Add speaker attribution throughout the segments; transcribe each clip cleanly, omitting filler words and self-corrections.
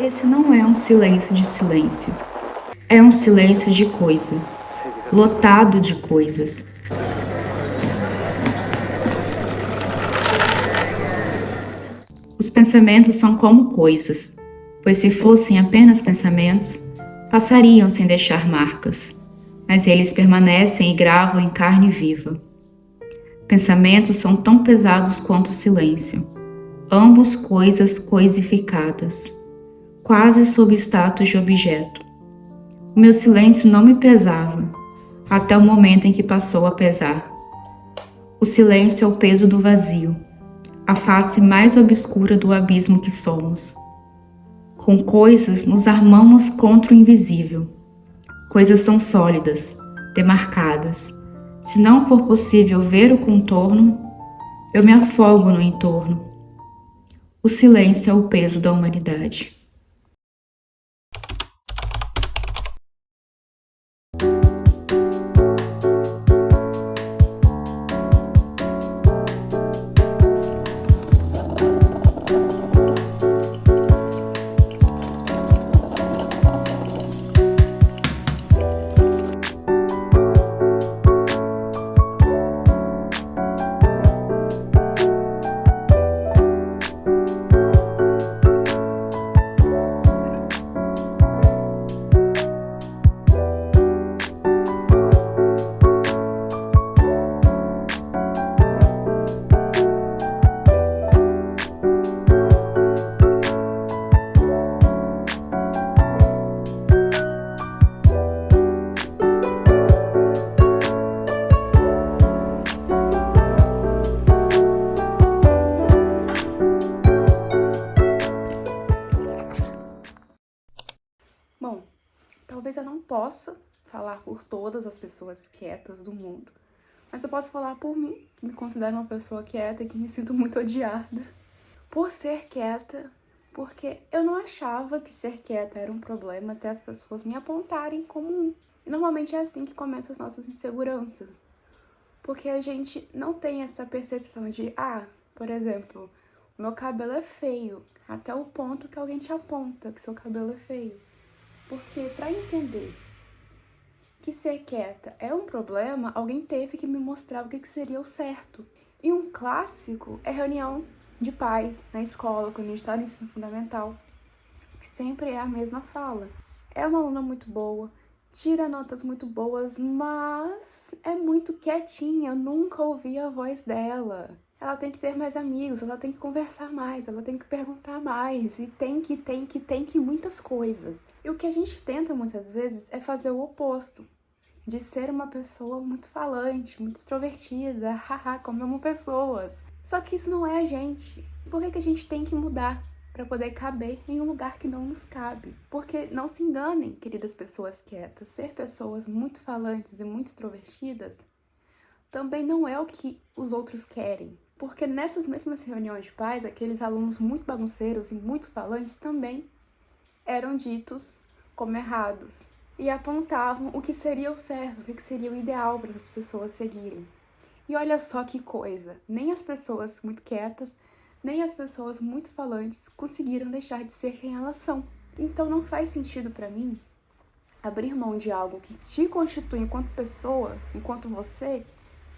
Speaker 1: Esse não é um silêncio de silêncio. É um silêncio de coisa, lotado de coisas. Os pensamentos são como coisas, pois se fossem apenas pensamentos, passariam sem deixar marcas, mas eles permanecem e gravam em carne viva. Pensamentos são tão pesados quanto o silêncio, ambos coisas coisificadas, quase sob status de objeto. O meu silêncio não me pesava, até o momento em que passou a pesar. O silêncio é o peso do vazio, a face mais obscura do abismo que somos. Com coisas nos armamos contra o invisível. Coisas são sólidas, demarcadas. Se não for possível ver o contorno, eu me afogo no entorno. O silêncio é o peso da humanidade.
Speaker 2: Bom, talvez eu não possa falar por todas as pessoas quietas do mundo, mas eu posso falar por mim, que me considero uma pessoa quieta e que me sinto muito odiada por ser quieta, porque eu não achava que ser quieta era um problema até as pessoas me apontarem como um. E normalmente é assim que começam as nossas inseguranças, porque a gente não tem essa percepção de, por exemplo, o meu cabelo é feio, até o ponto que alguém te aponta que seu cabelo é feio. Porque para entender que ser quieta é um problema, alguém teve que me mostrar o que seria o certo. E um clássico é reunião de pais na escola, quando a gente está no ensino fundamental, que sempre é a mesma fala. É uma aluna muito boa, tira notas muito boas, mas é muito quietinha, eu nunca ouvi a voz dela. Ela tem que ter mais amigos, ela tem que conversar mais, ela tem que perguntar mais, e tem que muitas coisas. E o que a gente tenta muitas vezes é fazer o oposto, de ser uma pessoa muito falante, muito extrovertida, como amo pessoas. Só que isso não é a gente. Por que a gente tem que mudar para poder caber em um lugar que não nos cabe? Porque não se enganem, queridas pessoas quietas, ser pessoas muito falantes e muito extrovertidas também não é o que os outros querem. Porque nessas mesmas reuniões de pais, aqueles alunos muito bagunceiros e muito falantes também eram ditos como errados e apontavam o que seria o certo, o que seria o ideal para as pessoas seguirem. E olha só que coisa, nem as pessoas muito quietas, nem as pessoas muito falantes conseguiram deixar de ser quem elas são. Então não faz sentido para mim abrir mão de algo que te constitui enquanto pessoa, enquanto você,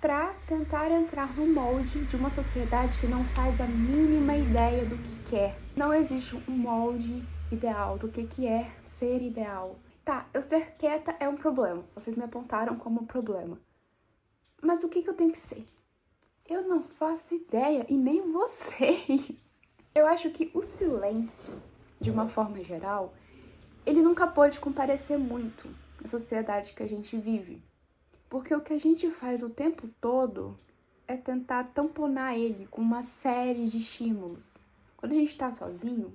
Speaker 2: para tentar entrar no molde de uma sociedade que não faz a mínima ideia do que quer. Não existe um molde ideal do que é ser ideal. Tá, eu ser quieta é um problema. Vocês me apontaram como um problema. Mas o que eu tenho que ser? Eu não faço ideia e nem vocês. Eu acho que o silêncio, de uma forma geral, ele nunca pode comparecer muito na sociedade que a gente vive. Porque o que a gente faz o tempo todo é tentar tamponar ele com uma série de estímulos. Quando a gente tá sozinho,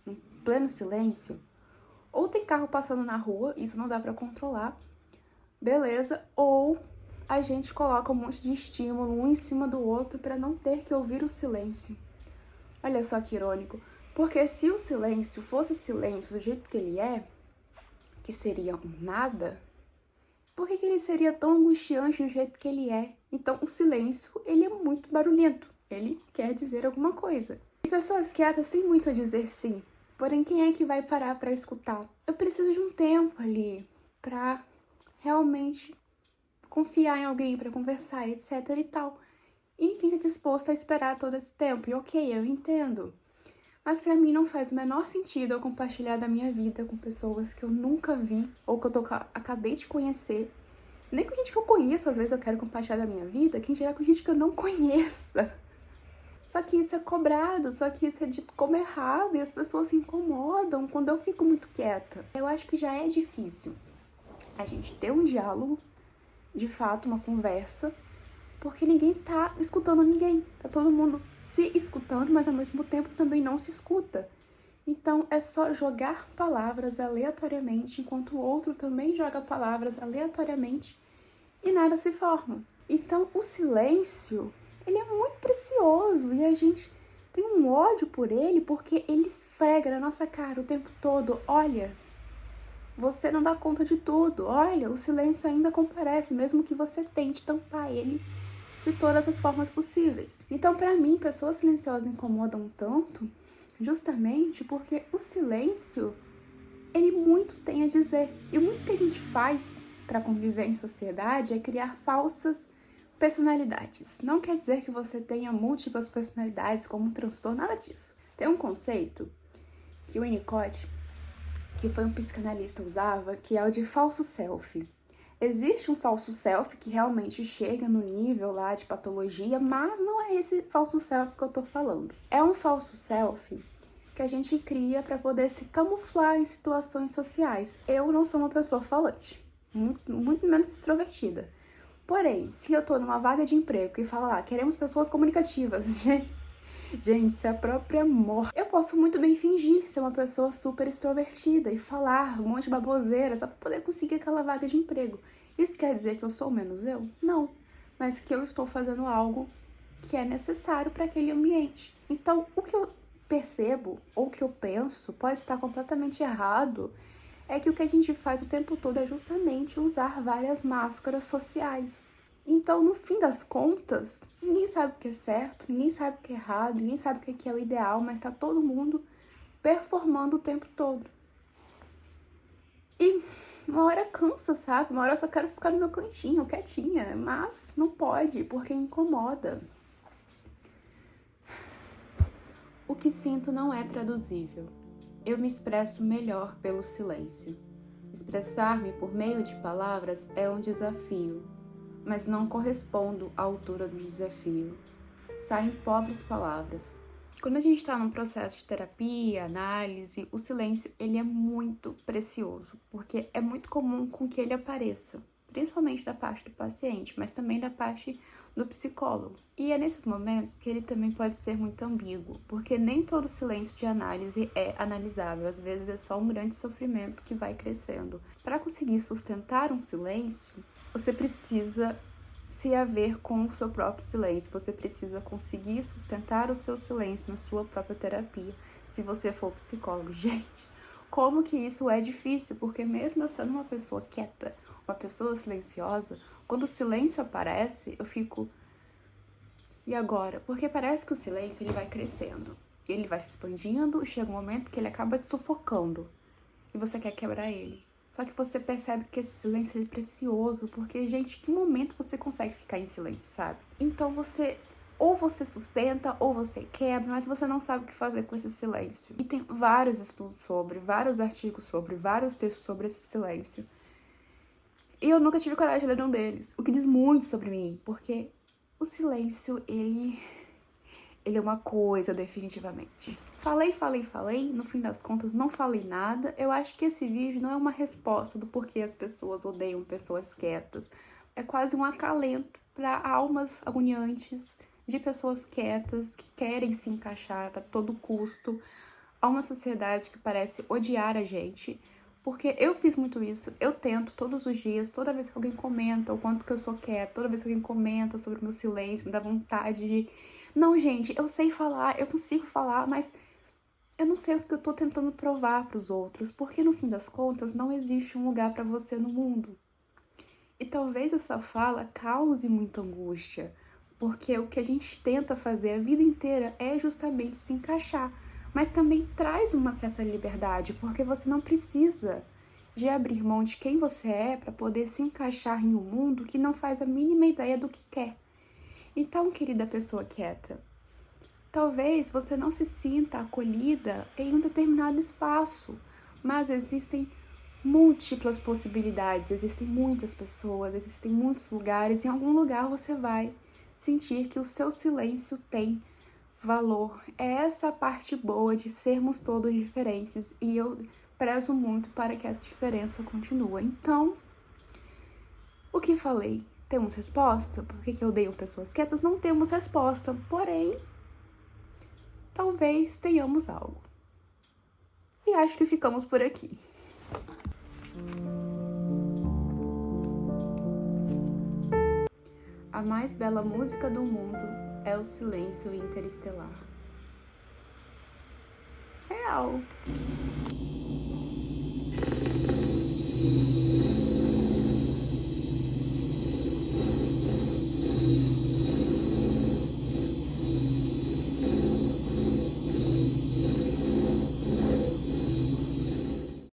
Speaker 2: em pleno silêncio, ou tem carro passando na rua, isso não dá pra controlar, beleza, ou a gente coloca um monte de estímulo um em cima do outro pra não ter que ouvir o silêncio. Olha só que irônico, porque se o silêncio fosse silêncio do jeito que ele é, que seria um nada, por que ele seria tão angustiante do jeito que ele é? Então, o silêncio, ele é muito barulhento. Ele quer dizer alguma coisa. E pessoas quietas têm muito a dizer, sim. Porém, quem é que vai parar para escutar? Eu preciso de um tempo ali para realmente confiar em alguém, para conversar, etc e tal. E ninguém tá disposto a esperar todo esse tempo. E ok, eu entendo. Mas pra mim não faz o menor sentido eu compartilhar da minha vida com pessoas que eu nunca vi ou que acabei de conhecer. Nem com gente que eu conheço, às vezes eu quero compartilhar da minha vida, quem dirá com gente que eu não conheça. Só que isso é cobrado, só que isso é dito como errado e as pessoas se incomodam quando eu fico muito quieta. Eu acho que já é difícil a gente ter um diálogo, de fato, uma conversa, porque ninguém tá escutando ninguém. Tá todo mundo se escutando, mas ao mesmo tempo também não se escuta. Então é só jogar palavras aleatoriamente, enquanto o outro também joga palavras aleatoriamente e nada se forma. Então o silêncio, ele é muito precioso e a gente tem um ódio por ele porque ele esfrega na nossa cara o tempo todo. Olha, você não dá conta de tudo. Olha, o silêncio ainda comparece, mesmo que você tente tampar ele de todas as formas possíveis. Então, pra mim, pessoas silenciosas incomodam tanto justamente porque o silêncio, ele muito tem a dizer. E muito que a gente faz para conviver em sociedade é criar falsas personalidades. Não quer dizer que você tenha múltiplas personalidades como um transtorno, nada disso. Tem um conceito que o Winnicott, que foi um psicanalista, usava, que é o de falso self. Existe um falso self que realmente chega no nível lá de patologia, mas não é esse falso self que eu tô falando. É um falso self que a gente cria para poder se camuflar em situações sociais. Eu não sou uma pessoa falante, muito menos extrovertida. Porém, se eu tô numa vaga de emprego e fala lá, queremos pessoas comunicativas, gente, isso é a própria morte. Eu posso muito bem fingir ser uma pessoa super extrovertida e falar um monte de baboseira só pra poder conseguir aquela vaga de emprego. Isso quer dizer que eu sou menos eu? Não. Mas que eu estou fazendo algo que é necessário para aquele ambiente. Então, o que eu percebo ou o que eu penso pode estar completamente errado, é que o que a gente faz o tempo todo é justamente usar várias máscaras sociais. Então, no fim das contas, ninguém sabe o que é certo, ninguém sabe o que é errado, ninguém sabe o que é o ideal, mas tá todo mundo performando o tempo todo. E uma hora cansa, sabe? Uma hora eu só quero ficar no meu cantinho, quietinha, mas não pode, porque incomoda. O que sinto não é traduzível. Eu me expresso melhor pelo silêncio. Expressar-me por meio de palavras é um desafio, mas não correspondo à altura do desafio. Saem pobres palavras. Quando a gente está num processo de terapia, análise, o silêncio ele é muito precioso, porque é muito comum com que ele apareça, principalmente da parte do paciente, mas também da parte do psicólogo. E é nesses momentos que ele também pode ser muito ambíguo, porque nem todo silêncio de análise é analisável, às vezes é só um grande sofrimento que vai crescendo. Para conseguir sustentar um silêncio, você precisa se haver com o seu próprio silêncio, você precisa conseguir sustentar o seu silêncio na sua própria terapia, se você for psicólogo. Gente, como que isso é difícil, porque mesmo eu sendo uma pessoa quieta, uma pessoa silenciosa, quando o silêncio aparece, eu fico... E agora? Porque parece que o silêncio ele vai crescendo, ele vai se expandindo e chega um momento que ele acaba te sufocando e você quer quebrar ele. Só que você percebe que esse silêncio é precioso, porque, gente, que momento você consegue ficar em silêncio, sabe? Então ou você sustenta, ou você quebra, mas você não sabe o que fazer com esse silêncio. E tem vários estudos sobre, vários artigos sobre, vários textos sobre esse silêncio. E eu nunca tive coragem de ler nenhum deles, o que diz muito sobre mim, porque o silêncio, ele é uma coisa, definitivamente. Falei, no fim das contas não falei nada. Eu acho que esse vídeo não é uma resposta do porquê as pessoas odeiam pessoas quietas. É quase um acalento para almas agoniantes de pessoas quietas que querem se encaixar a todo custo a uma sociedade que parece odiar a gente. Porque eu fiz muito isso, eu tento todos os dias, toda vez que alguém comenta o quanto que eu sou quieta, toda vez que alguém comenta sobre o meu silêncio, me dá vontade de... Não, gente, eu sei falar, eu consigo falar, mas eu não sei o que eu tô tentando provar pros outros, porque no fim das contas não existe um lugar pra você no mundo. E talvez essa fala cause muita angústia, porque o que a gente tenta fazer a vida inteira é justamente se encaixar. mas também traz uma certa liberdade, porque você não precisa de abrir mão de quem você é para poder se encaixar em um mundo que não faz a mínima ideia do que quer. Então, querida pessoa quieta, talvez você não se sinta acolhida em um determinado espaço, mas existem múltiplas possibilidades, existem muitas pessoas, existem muitos lugares, em algum lugar você vai sentir que o seu silêncio tem valor. É essa a parte boa de sermos todos diferentes e eu prezo muito para que essa diferença continue. Então, o que falei? Temos resposta? Por que eu odeio pessoas quietas? Não temos resposta, porém, talvez tenhamos algo. E acho que ficamos por aqui. A mais bela música do mundo é o silêncio interestelar. Real.